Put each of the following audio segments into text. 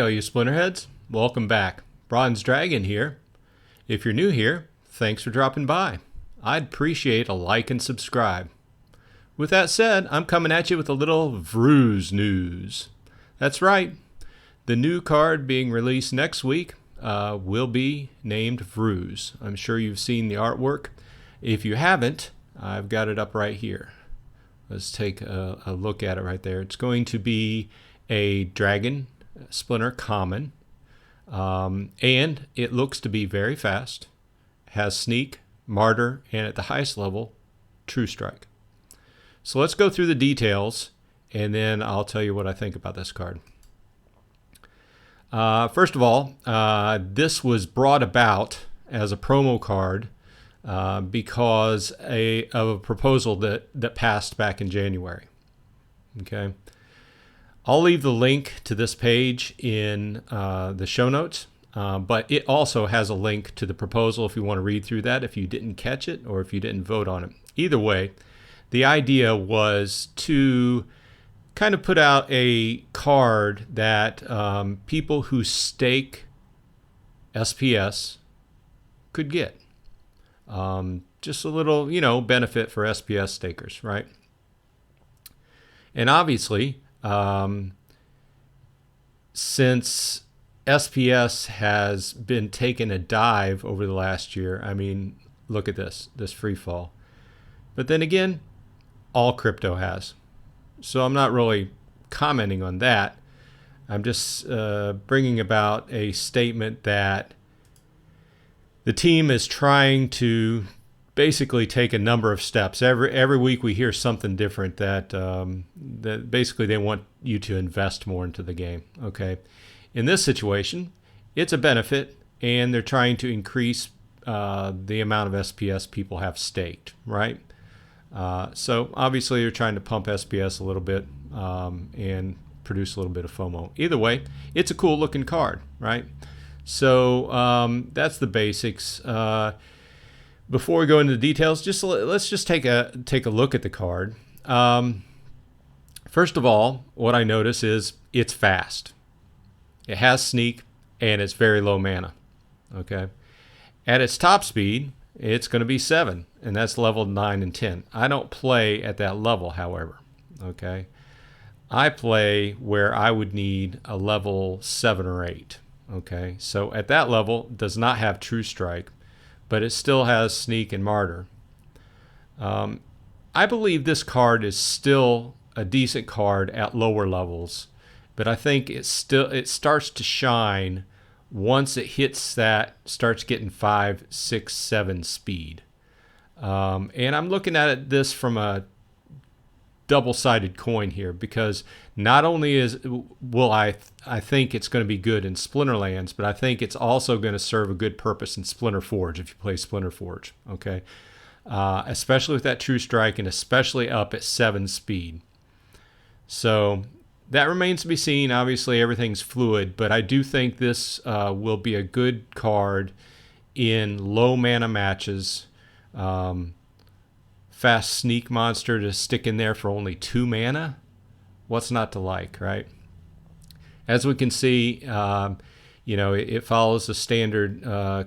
you Splinterheads. Welcome back. Bronze Dragon here. If you're new here, thanks for dropping by. I'd appreciate a like and subscribe. With that said, I'm coming at you with a little Vruz news. That's right. The new card being released next week will be named Vruz. I'm sure you've seen the artwork. If you haven't, I've got it up right here. Let's take a look at it right there. It's going to be a Dragon Splinter Common, and it looks to be very fast. Has Sneak, Martyr, and at the highest level, True Strike. So let's go through the details, and then I'll tell you what I think about this card. First of all, this was brought about as a promo card because of a proposal that passed back in January. Okay, I'll leave the link to this page in the show notes, but it also has a link to the proposal if you want to read through that, if you didn't catch it or if you didn't vote on it. Either way, the idea was to kind of put out a card that people who stake SPS could get. Just a little, benefit for SPS stakers, right? And obviously, since SPS has been taking a dive over the last year, I mean, look at this free fall. But then again, all crypto has. So I'm not really commenting on that. I'm just bringing about a statement that the team is trying to basically take a number of steps. Every week we hear something different that basically they want you to invest more into the game. Okay, in this situation, it's a benefit, and they're trying to increase the amount of SPS people have staked, right? So obviously you're trying to pump SPS a little bit and produce a little bit of FOMO. Either way, it's a cool looking card, right? So that's the basics. Before we go into the details, let's just take a look at the card. First of all, what I notice is it's fast. It has Sneak, and it's very low mana. Okay, at its top speed, it's going to be 7, and that's level 9 and 10. I don't play at that level, however. Okay, I play where I would need a level 7 or 8. Okay, so at that level, it does not have True Strike, but it still has Sneak and Martyr. I believe this card is still a decent card at lower levels, but I think it starts to shine once it starts getting 5, 6, 7 speed. And I'm looking at this from a double-sided coin here, because not only will I think it's going to be good in Splinterlands, but I think it's also going to serve a good purpose in Splinter Forge if you play Splinter Forge. Okay, especially with that True Strike, and especially up at 7 speed. So that remains to be seen. Obviously, everything's fluid, but I do think this will be a good card in low mana matches. Fast Sneak monster to stick in there for only 2 mana. What's not to like, right? As we can see, it follows the standard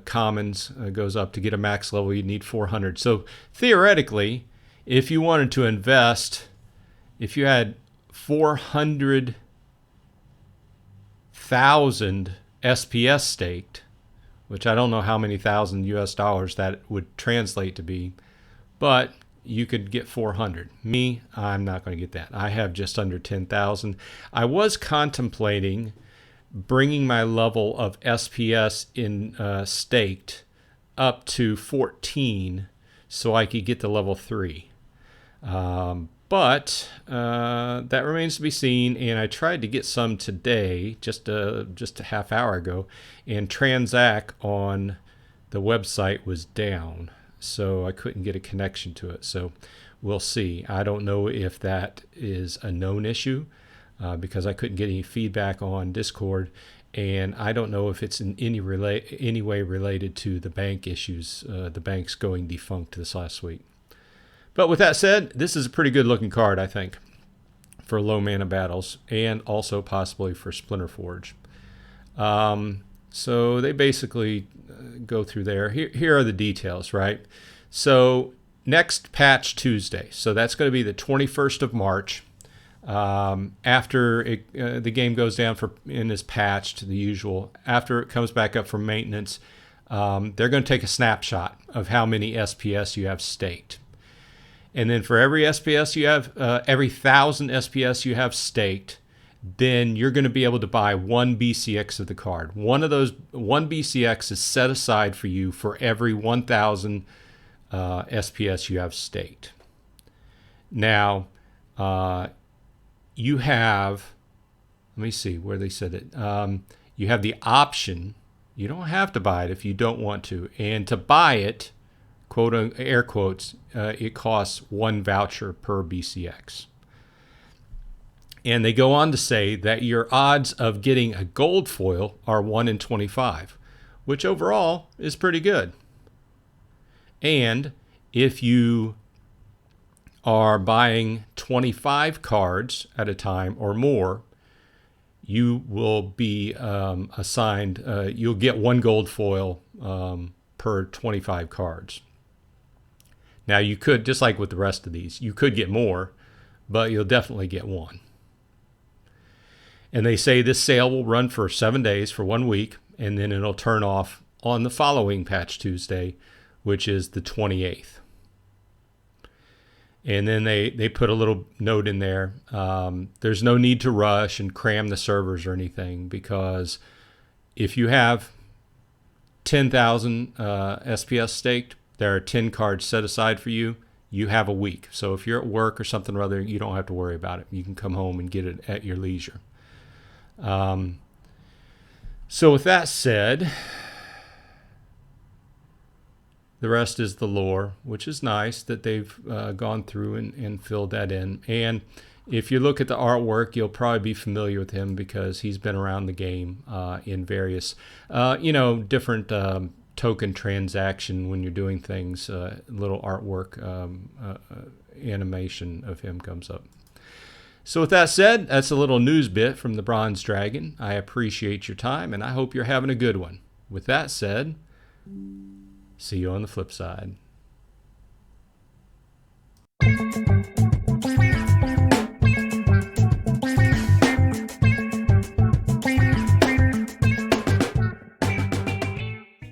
commons. Goes up to get a max level, you need 400. So theoretically, if you wanted to invest, if you had 400,000 SPS staked, which I don't know how many thousand US dollars that would translate to be, but you could get 400. Me, I'm not going to get that. I have just under 10,000. I was contemplating bringing my level of SPS in staked up to 14 so I could get to level 3. But that remains to be seen, and I tried to get some today, just a half hour ago, and Transact on the website was down, so I couldn't get a connection to it. So we'll see. I don't know if that is a known issue because I couldn't get any feedback on Discord, and I don't know if it's in any way related to the bank issues, the banks going defunct this last week. But with that said, this is a pretty good looking card, I think, for low mana battles, and also possibly for Splinter Forge. So they basically go through there. Here are the details, right? So next patch Tuesday. So that's going to be the 21st of March. After the game goes down and is patched, the usual. After it comes back up for maintenance, they're going to take a snapshot of how many SPS you have staked. And then for every SPS you have, every 1,000 SPS you have staked, then you're going to be able to buy one BCX of the card. One BCX is set aside for you for every 1,000 SPS you have staked. Now, you have, let me see where they said it. You have the option. You don't have to buy it if you don't want to. And to buy it, quote air quotes, it costs 1 voucher per BCX. And they go on to say that your odds of getting a gold foil are 1 in 25, which overall is pretty good. And if you are buying 25 cards at a time or more, you will be assigned, you'll get 1 gold foil per 25 cards. Now you could, just like with the rest of these, you could get more, but you'll definitely get 1. And they say this sale will run for 7 days, for 1 week, and then it'll turn off on the following patch Tuesday, which is the 28th. And then they put a little note in there. There's no need to rush and cram the servers or anything, because if you have 10,000 SPS staked, there are 10 cards set aside for you. You have a week. So if you're at work or something or other, you don't have to worry about it. You can come home and get it at your leisure. So with that said, the rest is the lore, which is nice that they've gone through and filled that in. And if you look at the artwork, you'll probably be familiar with him because he's been around the game in various, different token transaction when you're doing things. Little artwork animation of him comes up. So with that said, that's a little news bit from the Bronze Dragon. I appreciate your time, and I hope you're having a good one. With that said, see you on the flip side.